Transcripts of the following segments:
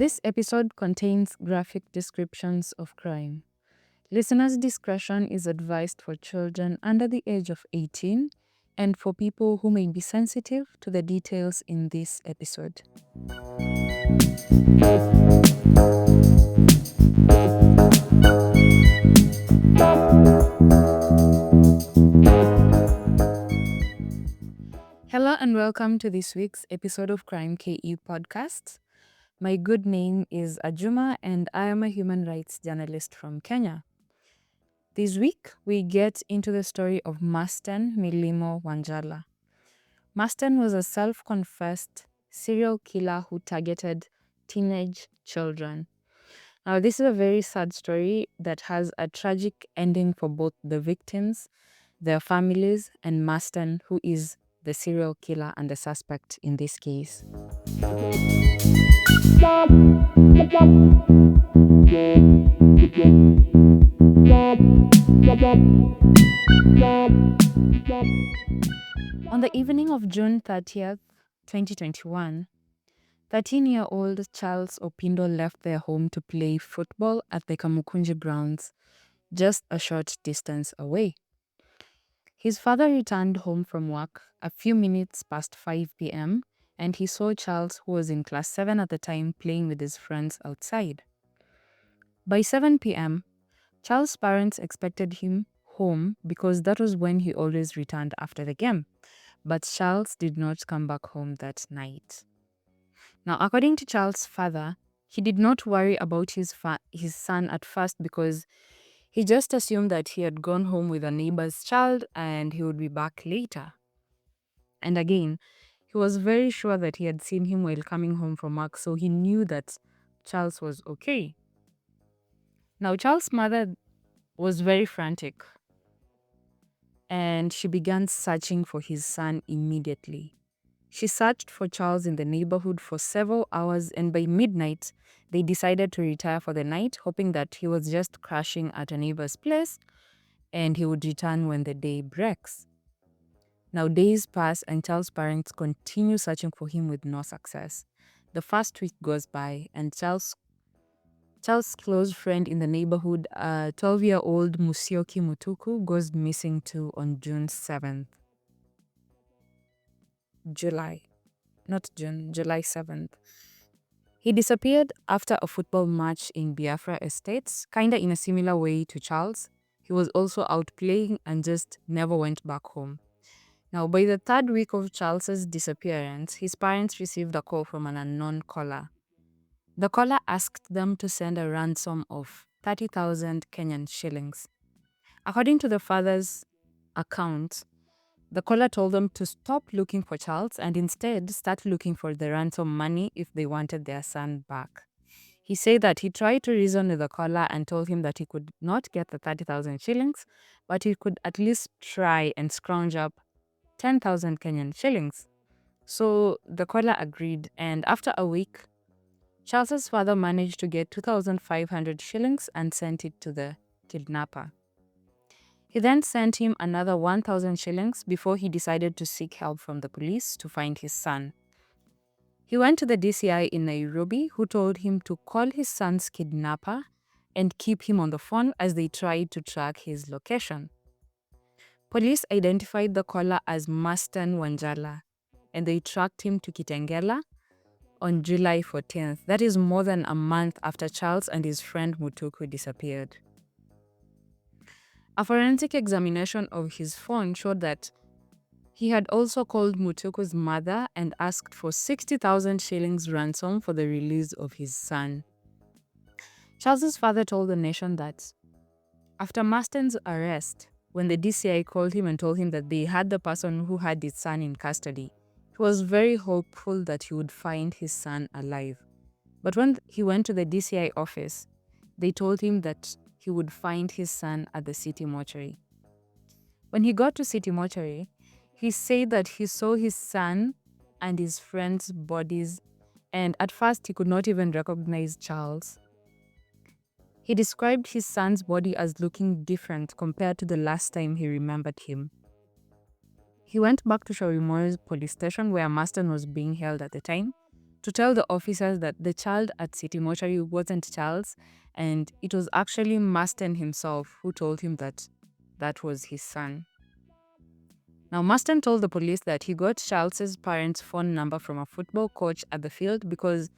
This episode contains graphic descriptions of crime. Listeners' discretion is advised for children under the age of 18 and for people who may be sensitive to the details in this episode. Hello and welcome to this week's episode of Krime KE podcast. My good name is Ajuma and I am a human rights journalist from Kenya. This week, we get into the story of Masten Milimo Wanjala. Masten was a self-confessed serial killer who targeted teenage children. Now, this is a very sad story that has a tragic ending for both the victims, their families, and Masten, who is the serial killer and the suspect in this case. On the evening of June 30th, 2021, 13-year-old Charles Opindo left their home to play football at the Kamukunji grounds, just a short distance away. His father returned home from work a few minutes past 5 p.m. and he saw Charles, who was in class 7 at the time, playing with his friends outside. By 7 p.m., Charles' parents expected him home because that was when he always returned after the game. But Charles did not come back home that night. Now, according to Charles' father, he did not worry about his son at first because he just assumed that he had gone home with a neighbor's child and he would be back later. And again, he was very sure that he had seen him while coming home from work, so he knew that Charles was okay. Now, Charles' mother was very frantic and she began searching for his son immediately. She searched for Charles in the neighborhood for several hours, and by midnight, they decided to retire for the night, hoping that he was just crashing at a neighbor's place and he would return when the day breaks. Now, days pass and Charles' parents continue searching for him with no success. The first week goes by and Charles' close friend in the neighborhood, 12-year-old Musyoki Mutuku, goes missing too on June 7th. July 7th. He disappeared after a football match in Biafra Estates, kinda in a similar way to Charles. He was also out playing and just never went back home. Now, by the third week of Charles's disappearance, his parents received a call from an unknown caller. The caller asked them to send a ransom of 30,000 Kenyan shillings. According to the father's account, the caller told them to stop looking for Charles and instead start looking for the ransom money if they wanted their son back. He said that he tried to reason with the caller and told him that he could not get the 30,000 shillings, but he could at least try and scrounge up 10,000 Kenyan shillings. So the caller agreed, and after a week, Charles's father managed to get 2,500 shillings and sent it to the kidnapper. He then sent him another 1,000 shillings before he decided to seek help from the police to find his son. He went to the DCI in Nairobi, who told him to call his son's kidnapper and keep him on the phone as they tried to track his location. Police identified the caller as Masten Wanjala, and they tracked him to Kitengela on July 14th. That is more than a month after Charles and his friend Mutuku disappeared. A forensic examination of his phone showed that he had also called Mutuku's mother and asked for 60,000 shillings ransom for the release of his son. Charles's father told the nation that after Masten's arrest, when the DCI called him and told him that they had the person who had his son in custody, he was very hopeful that he would find his son alive. But when he went to the DCI office, they told him that he would find his son at the city mortuary. When he got to city mortuary, he said that he saw his son and his friends' bodies, and at first he could not even recognize Charles. He described his son's body as looking different compared to the last time he remembered him. He went back to Shawimo's police station where Masten was being held at the time to tell the officers that the child at City Mortuary wasn't Charles, and it was actually Masten himself who told him that that was his son. Now, Masten told the police that he got Charles's parents' phone number from a football coach at the field because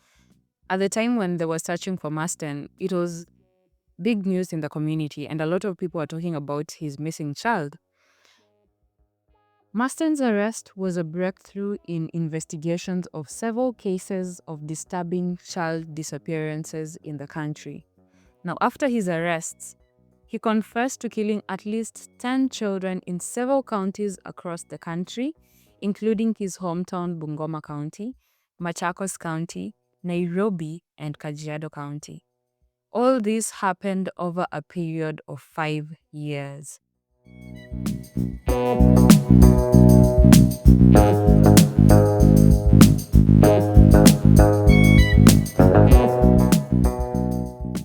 at the time when they were searching for Masten, it was big news in the community and a lot of people were talking about his missing child. Masten's arrest was a breakthrough in investigations of several cases of disturbing child disappearances in the country. Now, after his arrests, he confessed to killing at least 10 children in several counties across the country, including his hometown Bungoma County, Machakos County, Nairobi, and Kajiado County. All this happened over a period of 5 years.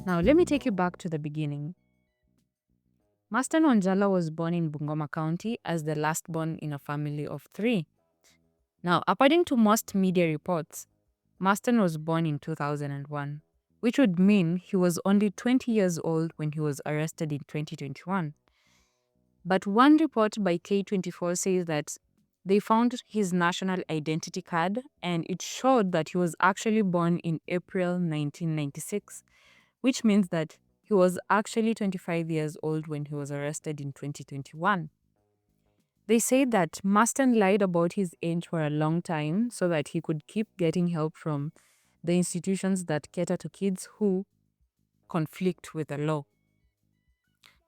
Now, let me take you back to the beginning. Masten Wanjala was born in Bungoma County as the last born in a family of 3. Now, according to most media reports, Masten was born in 2001, which would mean he was only 20 years old when he was arrested in 2021. But one report by K24 says that they found his national identity card and it showed that he was actually born in April 1996, which means that he was actually 25 years old when he was arrested in 2021. They say that Masten lied about his age for a long time so that he could keep getting help from the institutions that cater to kids who conflict with the law.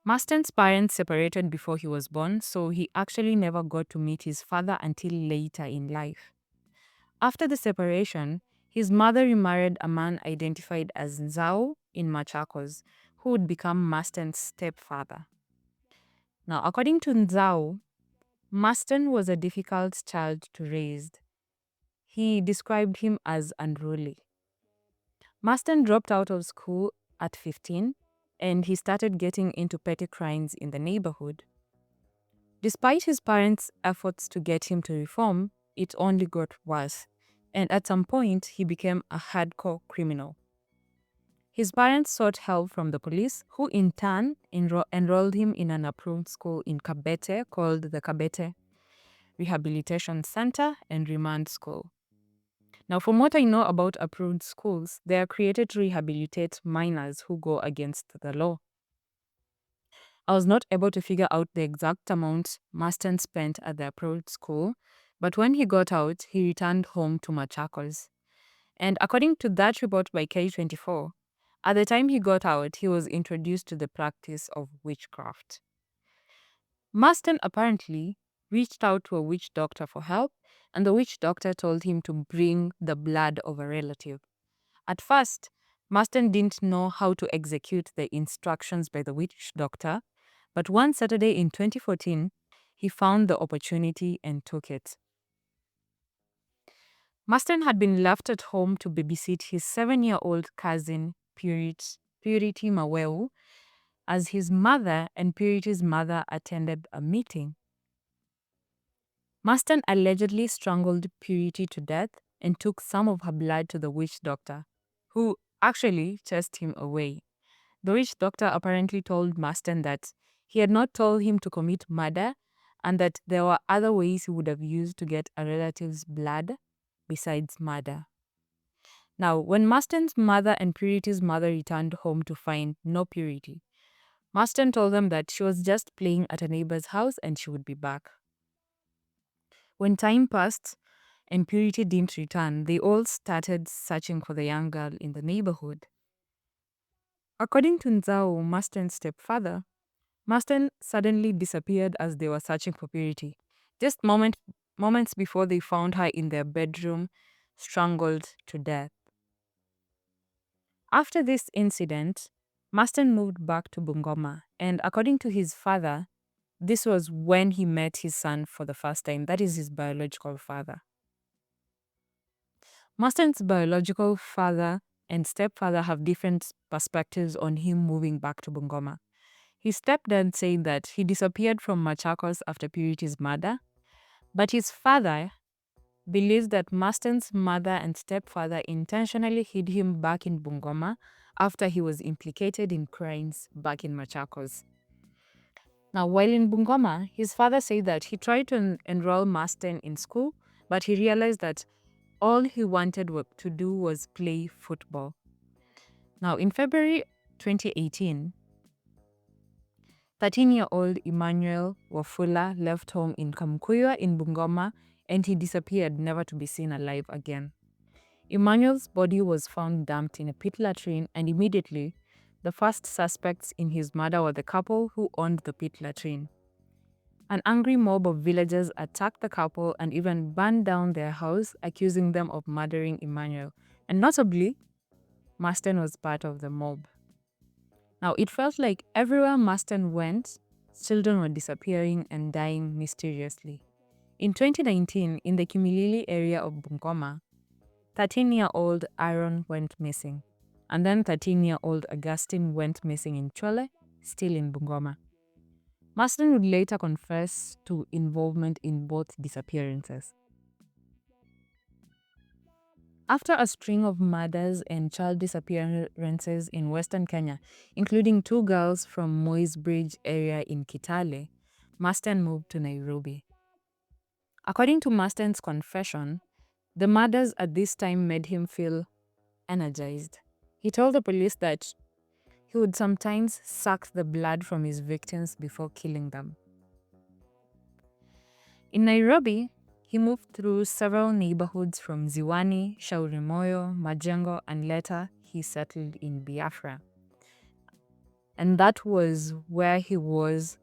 Masten's parents separated before he was born, so he actually never got to meet his father until later in life. After the separation, his mother remarried a man identified as Nzao in Machakos, who would become Masten's stepfather. Now, according to Nzao, Masten was a difficult child to raise. He described him as unruly. Masten dropped out of school at 15 and he started getting into petty crimes in the neighborhood. Despite his parents' efforts to get him to reform, it only got worse, and at some point he became a hardcore criminal. His parents sought help from the police, who in turn enrolled him in an approved school in Kabete called the Kabete Rehabilitation Center and Remand School. Now, from what I know about approved schools, they are created to rehabilitate minors who go against the law. I was not able to figure out the exact amount Masten spent at the approved school, but when he got out, he returned home to Machakos. And according to that report by K24, at the time he got out, he was introduced to the practice of witchcraft. Masten apparently reached out to a witch doctor for help, and the witch doctor told him to bring the blood of a relative. At first, Masten didn't know how to execute the instructions by the witch doctor, but one Saturday in 2014, he found the opportunity and took it. Masten had been left at home to babysit his 7-year-old cousin, Purity Maweu, as his mother and Purity's mother attended a meeting. Masten allegedly strangled Purity to death and took some of her blood to the witch doctor, who actually chased him away. The witch doctor apparently told Masten that he had not told him to commit murder and that there were other ways he would have used to get a relative's blood besides murder. Now, when Masten's mother and Purity's mother returned home to find no Purity, Masten told them that she was just playing at a neighbor's house and she would be back. When time passed and Purity didn't return, they all started searching for the young girl in the neighborhood. According to Nzao, Masten's stepfather, Masten suddenly disappeared as they were searching for Purity, just moments before they found her in their bedroom, strangled to death. After this incident, Masten moved back to Bungoma, and according to his father, this was when he met his son for the first time. That is his biological father. Masten's biological father and stepfather have different perspectives on him moving back to Bungoma. His stepdad said that he disappeared from Machakos after Purity's murder, but his father believes that Masten's mother and stepfather intentionally hid him back in Bungoma after he was implicated in crimes back in Machakos. Now, while in Bungoma, his father said that he tried to enroll Masten in school, but he realized that all he wanted to do was play football. Now, in February 2018, 13-year-old Emmanuel Wafula left home in Kamkuya in Bungoma and he disappeared, never to be seen alive again. Emmanuel's body was found dumped in a pit latrine, and immediately, the first suspects in his murder were the couple who owned the pit latrine. An angry mob of villagers attacked the couple and even burned down their house, accusing them of murdering Emmanuel. And notably, Masten was part of the mob. Now, it felt like everywhere Masten went, children were disappearing and dying mysteriously. In 2019, in the Kimilili area of Bungoma, 13-year-old Aaron went missing. And then 13-year-old Augustine went missing in Chole, still in Bungoma. Masten would later confess to involvement in both disappearances. After a string of murders and child disappearances in Western Kenya, including 2 girls from Moi's Bridge area in Kitale, Masten moved to Nairobi. According to Masten's confession, the murders at this time made him feel energized. He told the police that he would sometimes suck the blood from his victims before killing them. In Nairobi, he moved through several neighborhoods from Ziwani, Shauri Moyo, Majengo, and later he settled in Biafra. And that was where he was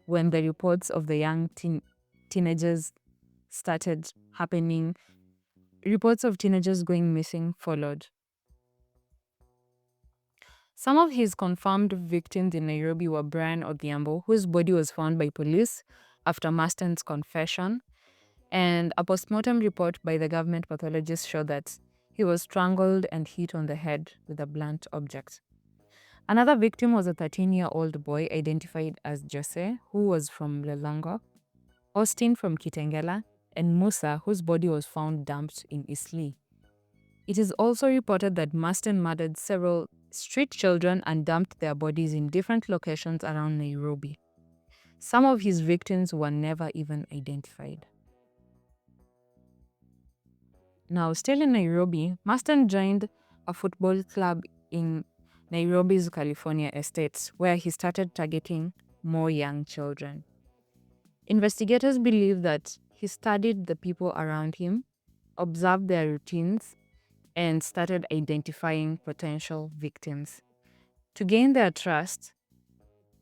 when the reports of the young teenagers started happening. Reports of teenagers going missing followed. Some of his confirmed victims in Nairobi were Brian Odhiambo, whose body was found by police after Masten's confession, and a postmortem report by the government pathologist showed that he was strangled and hit on the head with a blunt object. Another victim was a 13-year-old boy identified as Jose, who was from Lelango, Austin from Kitengela, and Musa, whose body was found dumped in Isli. It is also reported that Masten murdered several street children and dumped their bodies in different locations around Nairobi. Some of his victims were never even identified. Now, still in Nairobi, Masten joined a football club in Nairobi's California estates, where he started targeting more young children. Investigators believe that he studied the people around him, observed their routines, and started identifying potential victims. To gain their trust,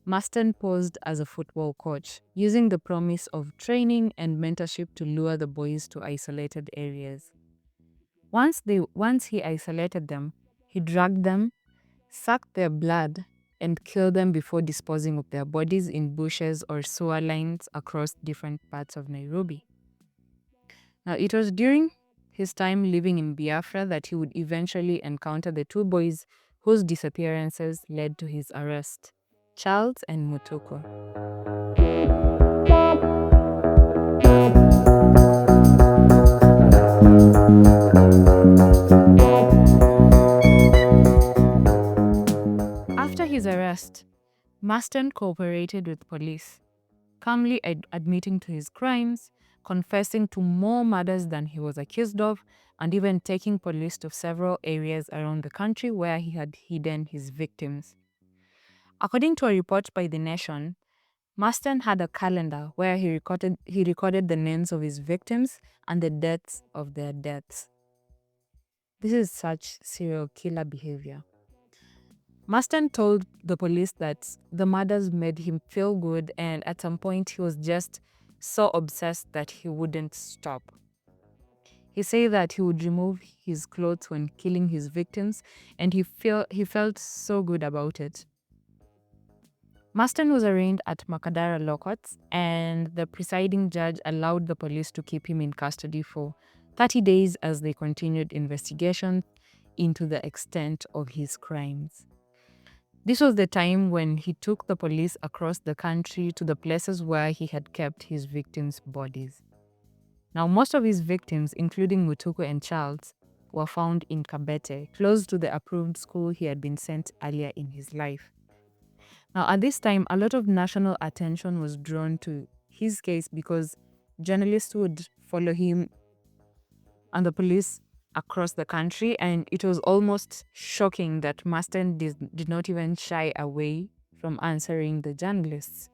Masten posed as a football coach, using the promise of training and mentorship to lure the boys to isolated areas. Once he isolated them, he dragged them, sucked their blood, and killed them before disposing of their bodies in bushes or sewer lines across different parts of Nairobi. Now, it was during his time living in Biafra that he would eventually encounter the 2 boys whose disappearances led to his arrest, Charles and Mutuku. After his arrest, Masten cooperated with police, calmly admitting to his crimes, confessing to more murders than he was accused of, and even taking police to several areas around the country where he had hidden his victims. According to a report by The Nation, Masten had a calendar where he recorded the names of his victims and the dates of their deaths. This is such serial killer behavior. Masten told the police that the murders made him feel good, and at some point he was just so obsessed that he wouldn't stop. He said that he would remove his clothes when killing his victims, and he felt so good about it. Masten was arraigned at Makadara Law Courts, and the presiding judge allowed the police to keep him in custody for 30 days as they continued investigation into the extent of his crimes. This was the time when he took the police across the country to the places where he had kept his victims' bodies. Now, most of his victims, including Mutuku and Charles, were found in Kabete, close to the approved school he had been sent earlier in his life. Now, at this time, a lot of national attention was drawn to his case because journalists would follow him and the police across the country, and it was almost shocking that Masten did not even shy away from answering the journalists.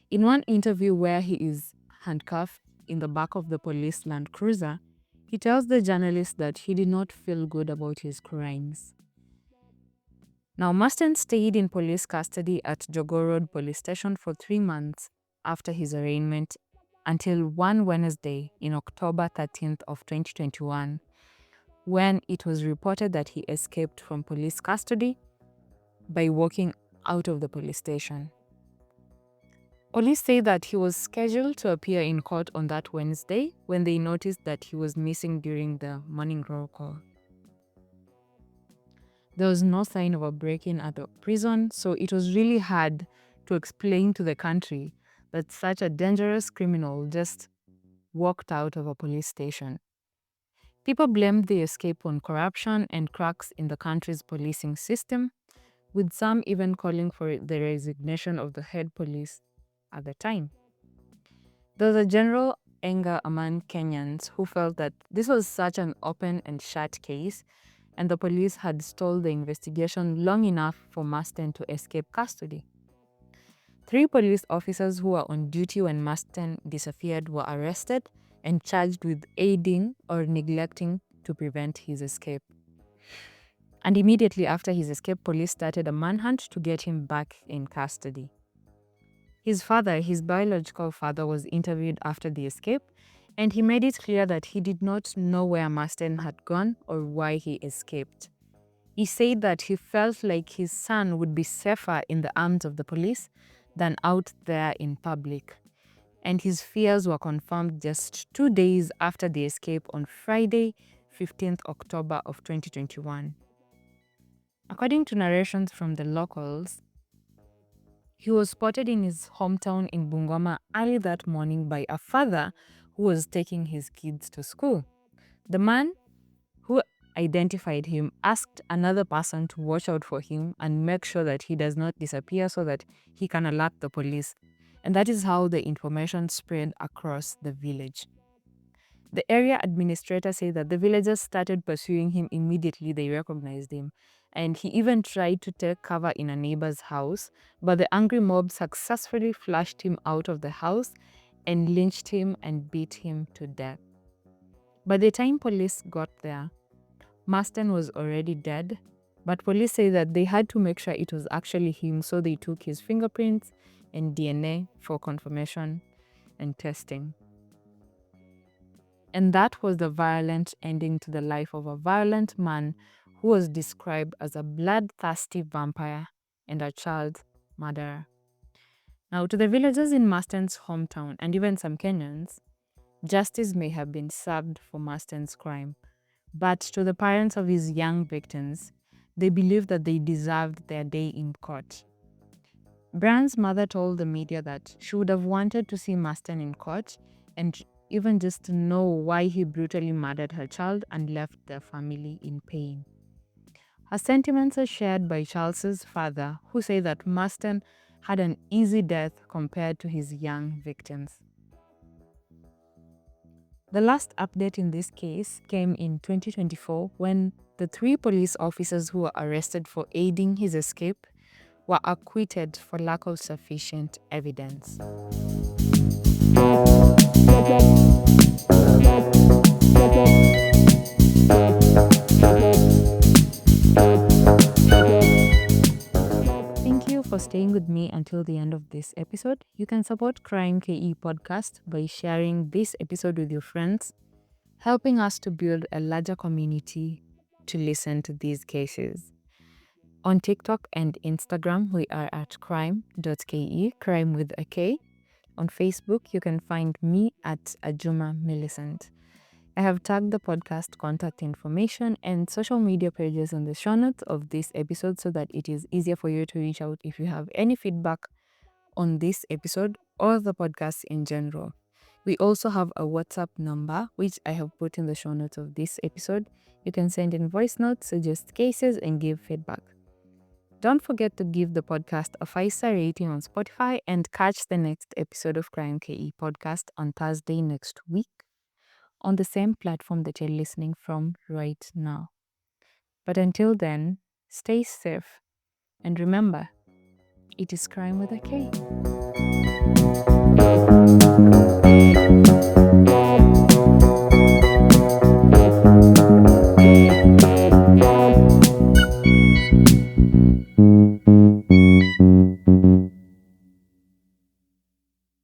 In one interview where he is handcuffed in the back of the police Land Cruiser, he tells the journalist that he did not feel good about his crimes. Now, Masten stayed in police custody at Jogoo Road Police Station for 3 months after his arraignment until one Wednesday in October 13th of 2021, when it was reported that he escaped from police custody by walking out of the police station. Police say that he was scheduled to appear in court on that Wednesday when they noticed that he was missing during the morning roll call. There was no sign of a break-in at the prison, so it was really hard to explain to the country that such a dangerous criminal just walked out of a police station. People blamed the escape on corruption and cracks in the country's policing system, with some even calling for the resignation of the head police at the time. There was a general anger among Kenyans who felt that this was such an open and shut case, and the police had stalled the investigation long enough for Masten to escape custody. 3 police officers who were on duty when Masten disappeared were arrested and charged with aiding or neglecting to prevent his escape. And immediately after his escape, police started a manhunt to get him back in custody. His father, his biological father, was interviewed after the escape, and he made it clear that he did not know where Masten had gone or why he escaped. He said that he felt like his son would be safer in the arms of the police than out there in public. And his fears were confirmed just 2 days after the escape on Friday, 15th October of 2021. According to narrations from the locals, he was spotted in his hometown in Bungoma early that morning by a father who was taking his kids to school. The man who identified him asked another person to watch out for him and make sure that he does not disappear so that he can alert the police. And that is how the information spread across the village. The area administrator said that the villagers started pursuing him immediately they recognized him, and he even tried to take cover in a neighbor's house, but the angry mob successfully flushed him out of the house and lynched him and beat him to death. By the time police got there, Masten was already dead, but police say that they had to make sure it was actually him, so they took his fingerprints and DNA for confirmation and testing. And that was the violent ending to the life of a violent man who was described as a bloodthirsty vampire and a child murderer. Now, to the villagers in Masten's hometown and even some Kenyans, justice may have been served for Masten's crime. But to the parents of his young victims, they believed that they deserved their day in court. Brian's mother told the media that she would have wanted to see Masten in court and even just to know why he brutally murdered her child and left their family in pain. Her sentiments are shared by Charles's father, who said that Masten had an easy death compared to his young victims. The last update in this case came in 2024 when the 3 police officers who were arrested for aiding his escape were acquitted for lack of sufficient evidence. Thank you for staying with me until the end of this episode. You can support Crime KE podcast by sharing this episode with your friends, helping us to build a larger community to listen to these cases. On TikTok and Instagram, we are at crime.ke, crime with a K. On Facebook, you can find me at Ajuma Millicent. I have tagged the podcast contact information and social media pages on the show notes of this episode so that it is easier for you to reach out if you have any feedback on this episode or the podcast in general. We also have a WhatsApp number, which I have put in the show notes of this episode. You can send in voice notes, suggest cases, and give feedback. Don't forget to give the podcast a 5-star rating on Spotify and catch the next episode of Crime KE podcast on Thursday next week on the same platform that you're listening from right now. But until then, stay safe and remember, it is crime with a K.